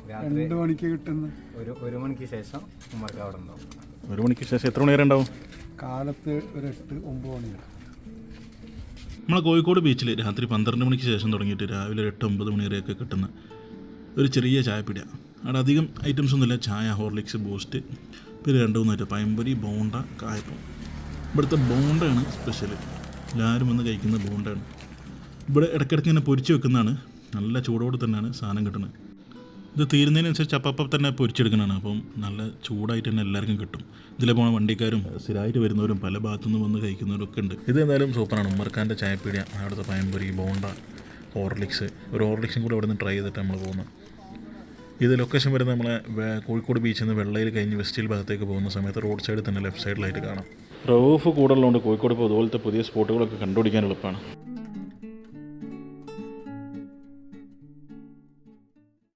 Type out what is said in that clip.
രാത്രി 2 മണിക്ക് കിട്ടുന്ന ഒരു മണിക്ക് ശേഷം ഉമ്മർക്ക് അവിടെ ഉണ്ടാവും. 1 മണിക്ക് ശേഷം എത്ര മണി വരെ ഉണ്ടാവും? കാലത്ത് ഒരു 8-9 മണി വരെ. നമ്മളെ കോഴിക്കോട് ബീച്ചിൽ രാത്രി 12 മണിക്ക് ശേഷം തുടങ്ങിയിട്ട് രാവിലെ 8-9 മണി വരെയൊക്കെ കിട്ടുന്ന ഒരു ചെറിയ ചായപ്പിടിയ. അവിടെ അധികം ഐറ്റംസ് ഒന്നുമില്ല. ചായ, ഹോർലിക്സ്, ബൂസ്റ്റ്, പിന്നെ 2-3 ഐറ്റം പഴംപൊരി, ബോണ്ട, കായപ്പം. ഇവിടുത്തെ ബോണ്ടയാണ് സ്പെഷ്യൽ. എല്ലാവരും വന്ന് കഴിക്കുന്ന ബോണ്ടയാണ്. ഇവിടെ ഇടയ്ക്കിടയ്ക്ക് ഇങ്ങനെ പൊരിച്ച് വെക്കുന്നതാണ്. നല്ല ചൂടോടെ തന്നെയാണ് സാധനം കിട്ടുന്നത്. ഇത് തീരുന്നതിനനുസരിച്ച് അപ്പം തന്നെ പൊരിച്ചെടുക്കുന്നതാണ്. അപ്പം നല്ല ചൂടായിട്ട് തന്നെ എല്ലാവർക്കും കിട്ടും. ഇതിലെ പോകുന്ന വണ്ടിക്കാരും സ്ഥിരമായിട്ട് വരുന്നവരും പല ഭാഗത്തുനിന്ന് വന്ന് കഴിക്കുന്നവരൊക്കെ ഉണ്ട്. ഇത് എന്തായാലും സൂപ്പറാണ്. ഉമ്മർക്കാൻ്റെ ചായപ്പീടിയ, അവിടുത്തെ പഴംപൊരി, ബോണ്ട, ഹോർലിക്സ്. ഒരു ഹോർലിക്സും കൂടെ ഇവിടെ നിന്ന് ട്രൈ ചെയ്തിട്ട് നമ്മൾ പോകുന്നത്. ഇത് ലൊക്കേഷൻ വരുന്നത് നമ്മളെ കോഴിക്കോട് ബീച്ചിൽ നിന്ന് വെള്ളയിൽ കഴിഞ്ഞ് വെസ്റ്റിൽ ഭാഗത്തേക്ക് പോകുന്ന സമയത്ത് റോഡ് സൈഡിൽ തന്നെ ലെഫ്റ്റ് സൈഡിലായിട്ട് കാണാം. റൂഫ് കൂടുതലുണ്ട്. കോഴിക്കോട് ഇപ്പോൾ അതുപോലത്തെ പുതിയ സ്പോട്ടുകളൊക്കെ കണ്ടുപിടിക്കാൻ എളുപ്പമാണ്.